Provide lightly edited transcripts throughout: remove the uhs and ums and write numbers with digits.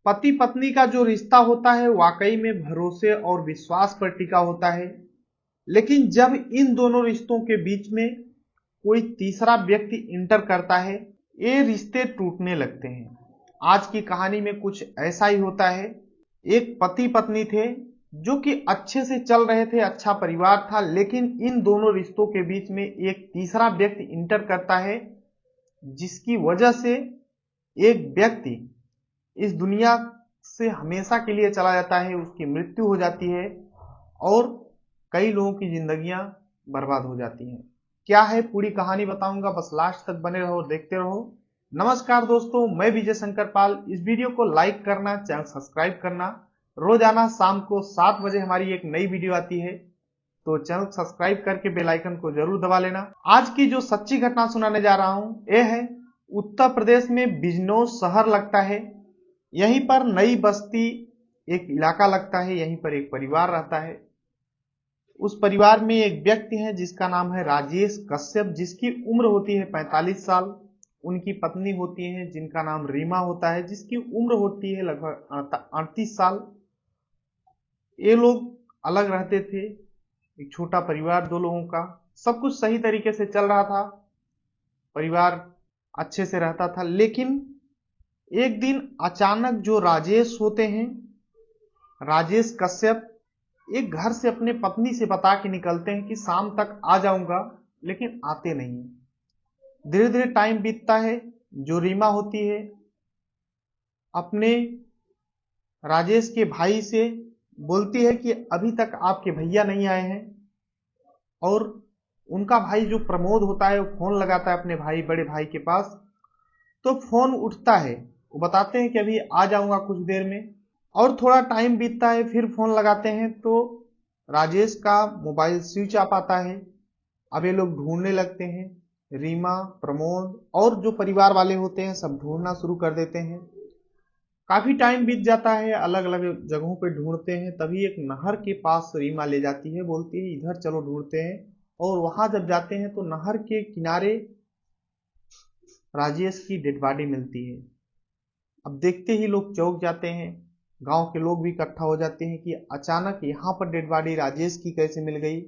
पति पत्नी का जो रिश्ता होता है वाकई में भरोसे और विश्वास पर टिका होता है। लेकिन जब इन दोनों रिश्तों के बीच में कोई तीसरा व्यक्ति इंटर करता है, ये रिश्ते टूटने लगते हैं। आज की कहानी में कुछ ऐसा ही होता है। एक पति पत्नी थे जो कि अच्छे से चल रहे थे, अच्छा परिवार था, लेकिन इन दोनों रिश्तों के बीच में एक तीसरा व्यक्ति इंटर करता है, जिसकी वजह से एक व्यक्ति इस दुनिया से हमेशा के लिए चला जाता है, उसकी मृत्यु हो जाती है और कई लोगों की जिंदगियां बर्बाद हो जाती हैं। क्या है पूरी कहानी बताऊंगा, बस लास्ट तक बने रहो, देखते रहो। नमस्कार दोस्तों, मैं विजय शंकर पाल। इस वीडियो को लाइक करना, चैनल सब्सक्राइब करना। रोजाना शाम को 7 बजे हमारी एक नई वीडियो आती है, तो चैनल सब्सक्राइब करके बेल आइकन को जरूर दबा लेना। आज की जो सच्ची घटना सुनाने जा रहा हूं, यह है उत्तर प्रदेश में बिजनौर शहर लगता है। यहीं पर नई बस्ती एक इलाका लगता है, यहीं पर एक परिवार रहता है। उस परिवार में एक व्यक्ति है जिसका नाम है राजेश कश्यप, जिसकी उम्र होती है 45 साल। उनकी पत्नी होती है जिनका नाम रीमा होता है, जिसकी उम्र होती है लगभग 38 साल। ये लोग अलग रहते थे, एक छोटा परिवार दो लोगों का। सब कुछ सही तरीके से चल रहा था, परिवार अच्छे से रहता था। लेकिन एक दिन अचानक जो राजेश होते हैं, राजेश कश्यप, एक घर से अपने पत्नी से बता के निकलते हैं कि शाम तक आ जाऊंगा, लेकिन आते नहीं। धीरे धीरे टाइम बीतता है। जो रीमा होती है अपने राजेश के भाई से बोलती है कि अभी तक आपके भैया नहीं आए हैं। और उनका भाई जो प्रमोद होता है वो फोन लगाता है अपने भाई, बड़े भाई के पास। तो फोन उठता है, वो बताते हैं कि अभी आ जाऊंगा कुछ देर में। और थोड़ा टाइम बीतता है, फिर फोन लगाते हैं तो राजेश का मोबाइल स्विच ऑफ आता है। अब ये लोग ढूंढने लगते हैं, रीमा, प्रमोद और जो परिवार वाले होते हैं सब ढूंढना शुरू कर देते हैं। काफी टाइम बीत जाता है, अलग अलग जगहों पे ढूंढते हैं। तभी एक नहर के पास रीमा ले जाती है, बोलती है इधर चलो ढूंढते हैं। और वहां जब जाते हैं तो नहर के किनारे राजेश की डेड बॉडी मिलती है। अब देखते ही लोग चौंक जाते हैं, गांव के लोग भी इकट्ठा हो जाते हैं कि अचानक यहाँ पर डेड बॉडी राजेश की कैसे मिल गई।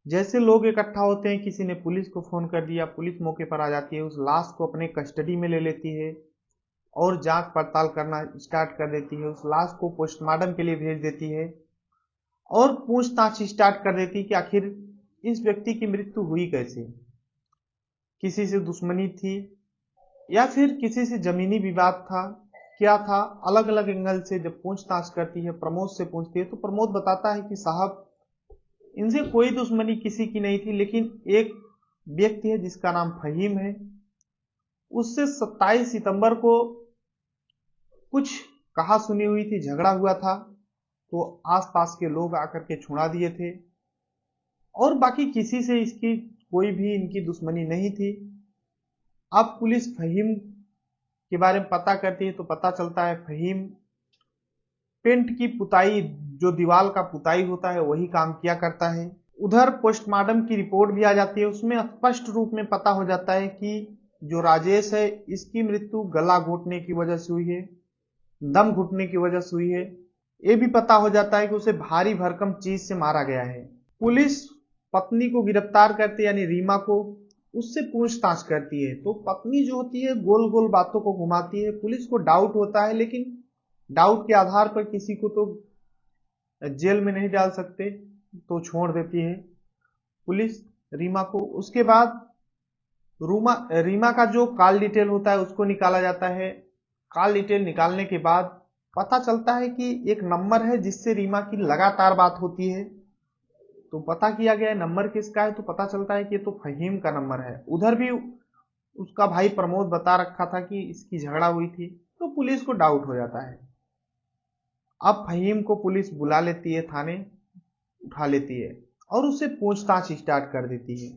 जैसे लोग इकट्ठा होते हैं, किसी ने पुलिस को फोन कर दिया, पुलिस मौके पर आ जाती है, उस लाश को अपने कस्टडी में ले लेती है और जांच पड़ताल करना स्टार्ट कर देती है। उस लाश को पोस्टमार्टम के लिए भेज देती है और पूछताछ स्टार्ट कर देती है कि आखिर इस व्यक्ति की मृत्यु हुई कैसे। किसी से दुश्मनी थी या फिर किसी से जमीनी विवाद था, क्या था। अलग अलग एंगल से जब पूछताछ करती है, प्रमोद से पूछती है, तो प्रमोद बताता है कि साहब इनसे कोई दुश्मनी किसी की नहीं थी, लेकिन एक व्यक्ति है जिसका नाम फहीम है, उससे 27 सितंबर को कुछ कहा सुनी हुई थी, झगड़ा हुआ था, तो आसपास के लोग आकर के छुड़ा दिए थे। और बाकी किसी से इसकी कोई भी इनकी दुश्मनी नहीं थी। अब पुलिस फहीम के बारे में पता करती है तो पता चलता है फहीम पेंट की पुताई, जो दीवार का पुताई होता है वही काम किया करता है। उधर पोस्टमार्टम की रिपोर्ट भी आ जाती है, उसमें स्पष्ट रूप में पता हो जाता है कि जो राजेश है इसकी मृत्यु गला घोटने की वजह से हुई है, दम घुटने की वजह से हुई है। ये भी पता हो जाता है कि उसे भारी भरकम चीज से मारा गया है। पुलिस पत्नी को गिरफ्तार करती है, यानी रीमा को, उससे पूछताछ करती है। तो पत्नी जो होती है गोल गोल बातों को घुमाती है। पुलिस को डाउट होता है, लेकिन डाउट के आधार पर किसी को तो जेल में नहीं डाल सकते, तो छोड़ देती है पुलिस रीमा को। उसके बाद रीमा का जो कॉल डिटेल होता है उसको निकाला जाता है। कॉल डिटेल निकालने के बाद पता चलता है कि एक नंबर है जिससे रीमा की लगातार बात होती है। तो पता किया गया है नंबर किसका है, तो पता चलता है कि ये तो फहीम का नंबर है। उधर भी उसका भाई प्रमोद बता रखा था कि इसकी झगड़ा हुई थी, तो पुलिस को डाउट हो जाता है। अब फहीम को पुलिस बुला लेती है, थाने उठा लेती है और उससे पूछताछ स्टार्ट कर देती है।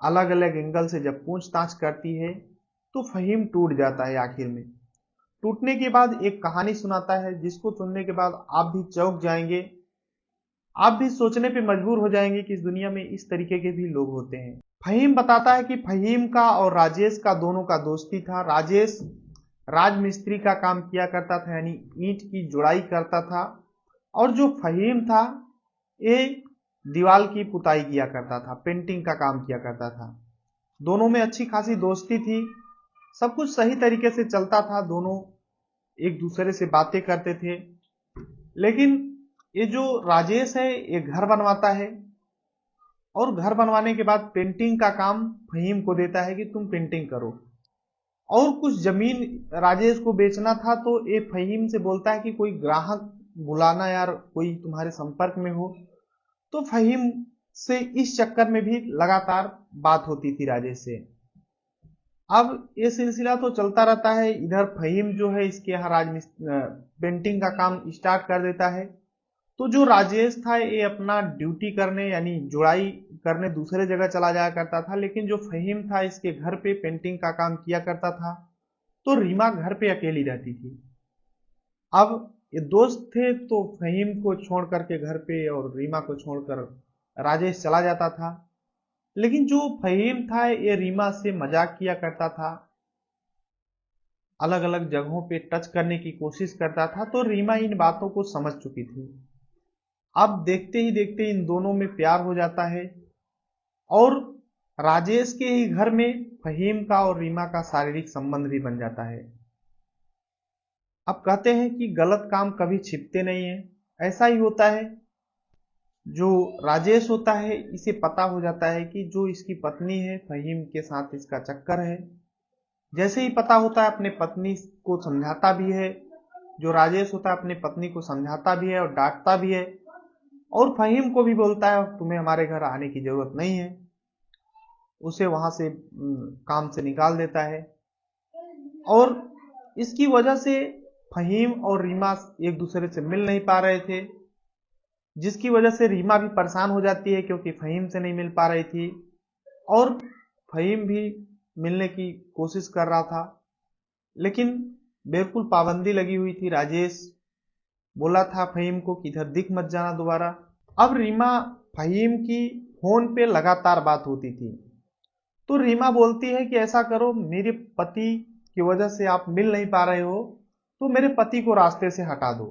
अलग अलग एंगल से जब पूछताछ करती है तो फहीम टूट जाता है। आखिर में टूटने के बाद एक कहानी सुनाता है, जिसको सुनने के बाद आप भी चौंक जाएंगे, आप भी सोचने पे मजबूर हो जाएंगे कि इस दुनिया में इस तरीके के भी लोग होते हैं। फहीम बताता है कि फहीम का और राजेश का दोनों का दोस्ती था। राजेश राजमिस्त्री का काम किया करता था, यानी ईंट की जुड़ाई करता था। और जो फहीम था ये दीवार की पुताई किया करता था, पेंटिंग का काम किया करता था। दोनों में अच्छी खासी दोस्ती थी, सब कुछ सही तरीके से चलता था, दोनों एक दूसरे से बातें करते थे। लेकिन ये जो राजेश है ये घर बनवाता है और घर बनवाने के बाद पेंटिंग का काम फहीम को देता है कि तुम पेंटिंग करो। और कुछ जमीन राजेश को बेचना था तो ये फहीम से बोलता है कि कोई ग्राहक बुलाना यार, कोई तुम्हारे संपर्क में हो। तो फहीम से इस चक्कर में भी लगातार बात होती थी राजेश से। अब ये सिलसिला तो चलता रहता है, इधर फहीम जो है इसके यहाँ पेंटिंग का काम स्टार्ट कर देता है। तो जो राजेश था ये अपना ड्यूटी करने यानी जुड़ाई करने दूसरे जगह चला जाया करता था, लेकिन जो फहीम था इसके घर पे पेंटिंग का काम किया करता था। तो रीमा घर पे अकेली रहती थी। अब ये दोस्त थे तो फहीम को छोड़ करके घर पे और रीमा को छोड़कर राजेश चला जाता था। लेकिन जो फहीम था ये रीमा से मजाक किया करता था, अलग अलग जगहों पे टच करने की कोशिश करता था। तो रीमा इन बातों को समझ चुकी थी। अब देखते ही देखते इन दोनों में प्यार हो जाता है और राजेश के ही घर में फहीम का और रीमा का शारीरिक संबंध भी बन जाता है। अब कहते हैं कि गलत काम कभी छिपते नहीं है, ऐसा ही होता है। जो राजेश होता है इसे पता हो जाता है कि जो इसकी पत्नी है फहीम के साथ इसका चक्कर है। जैसे ही पता होता है अपने पत्नी को समझाता भी है। जो राजेश होता है अपनी पत्नी को समझाता भी है और डांटता भी है और फहीम को भी बोलता है तुम्हें हमारे घर आने की जरूरत नहीं है, उसे वहां से काम से निकाल देता है। और इसकी वजह से फहीम और रीमा एक दूसरे से मिल नहीं पा रहे थे, जिसकी वजह से रीमा भी परेशान हो जाती है क्योंकि फहीम से नहीं मिल पा रही थी और फहीम भी मिलने की कोशिश कर रहा था। लेकिन बिल्कुल पाबंदी लगी हुई थी, राजेश बोला था फहीम को कि इधर दिख मत जाना दोबारा। अब रीमा फहीम की फोन पे लगातार बात होती थी। तो रीमा बोलती है कि ऐसा करो, मेरे पति की वजह से आप मिल नहीं पा रहे हो तो मेरे पति को रास्ते से हटा दो।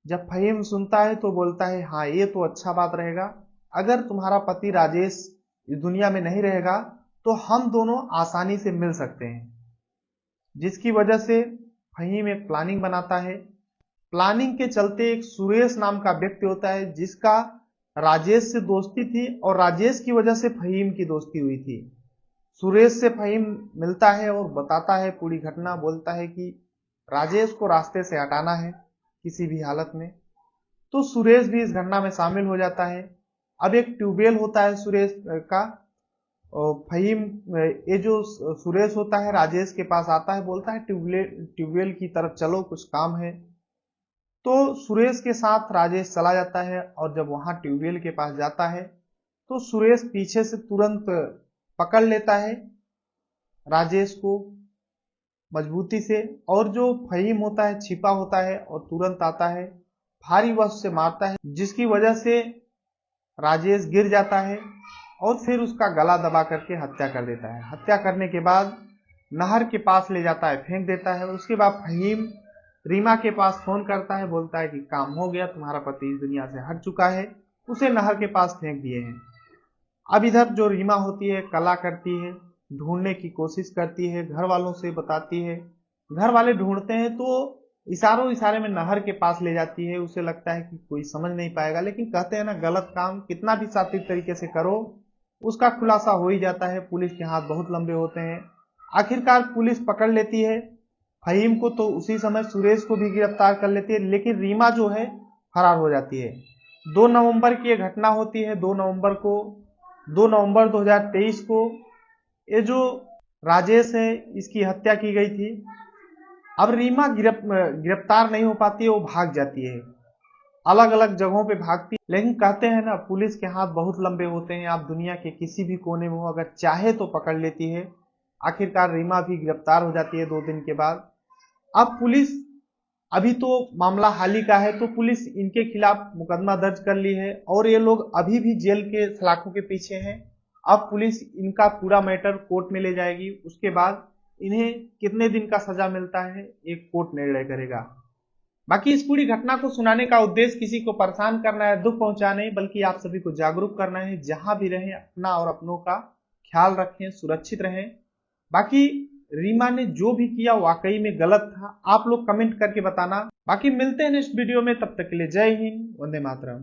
जब फहीम सुनता है तो बोलता है हाँ ये तो अच्छा बात रहेगा, अगर तुम्हारा पति राजेश इस दुनिया में नहीं रहेगा तो हम दोनों आसानी से मिल सकते हैं। जिसकी वजह से फहीम एक प्लानिंग बनाता है। प्लानिंग के चलते एक सुरेश नाम का व्यक्ति होता है जिसका राजेश से दोस्ती थी और राजेश की वजह से फहीम की दोस्ती हुई थी। सुरेश से फहीम मिलता है और बताता है पूरी घटना, बोलता है कि राजेश को रास्ते से हटाना है किसी भी हालत में। तो सुरेश भी इस घटना में शामिल हो जाता है। अब एक ट्यूबवेल होता है सुरेश का, फहीम ये जो सुरेश होता है राजेश के पास आता है, बोलता है ट्यूबवेल की तरफ चलो कुछ काम है। तो सुरेश के साथ राजेश चला जाता है और जब वहां ट्यूबवेल के पास जाता है तो सुरेश पीछे से तुरंत पकड़ लेता है राजेश को मजबूती से, और जो फहीम होता है छिपा होता है और तुरंत आता है, भारी वस्तु से मारता है जिसकी वजह से राजेश गिर जाता है और फिर उसका गला दबा करके हत्या कर देता है। हत्या करने के बाद नहर के पास ले जाता है, फेंक देता है। उसके बाद फहीम रीमा के पास फोन करता है, बोलता है कि काम हो गया, तुम्हारा पति इस दुनिया से हट चुका है, उसे नहर के पास फेंक दिए हैं। अब इधर जो रीमा होती है कला करती है, ढूंढने की कोशिश करती है, घर वालों से बताती है। घर वाले ढूंढते हैं तो इशारों इशारे में नहर के पास ले जाती है। उसे लगता है कि कोई समझ नहीं पाएगा, लेकिन कहते हैं ना गलत काम कितना भी सात्विक तरीके से करो उसका खुलासा हो ही जाता है। पुलिस के हाथ बहुत लंबे होते हैं। आखिरकार पुलिस पकड़ लेती है फहीम को, तो उसी समय सुरेश को भी गिरफ्तार कर लेती है, लेकिन रीमा जो है फरार हो जाती है। 2 नवंबर की यह घटना होती है। 2 नवंबर 2023 को ये जो राजेश है इसकी हत्या की गई थी। अब रीमा गिरफ्तार नहीं हो पाती है, वो भाग जाती है, अलग अलग जगहों पे भागती। लेकिन कहते हैं ना पुलिस के हाथ बहुत लंबे होते हैं, आप दुनिया के किसी भी कोने में हो अगर चाहे तो पकड़ लेती है। आखिरकार रीमा भी गिरफ्तार हो जाती है 2 दिन के बाद। अब पुलिस, अभी तो मामला हाल ही का है, तो पुलिस इनके खिलाफ मुकदमा दर्ज कर ली है और ये लोग अभी भी जेल के सलाखों के पीछे हैं। अब पुलिस इनका पूरा मैटर कोर्ट में ले जाएगी। उसके बाद इन्हें कितने दिन का सजा मिलता है एक कोर्ट निर्णय करेगा। बाकी इस पूरी घटना को सुनाने का उद्देश्य किसी को परेशान करना है, दुख पहुंचाना नहीं, बल्कि आप सभी को जागरूक करना है। जहां भी रहें अपना और अपनों का ख्याल रखें, सुरक्षित रहें। बाकी रीमा ने जो भी किया वाकई में गलत था, आप लोग कमेंट करके बताना। बाकी मिलते हैं नेक्स्ट वीडियो में, तब तक के लिए जय हिंद, वंदे मातरम।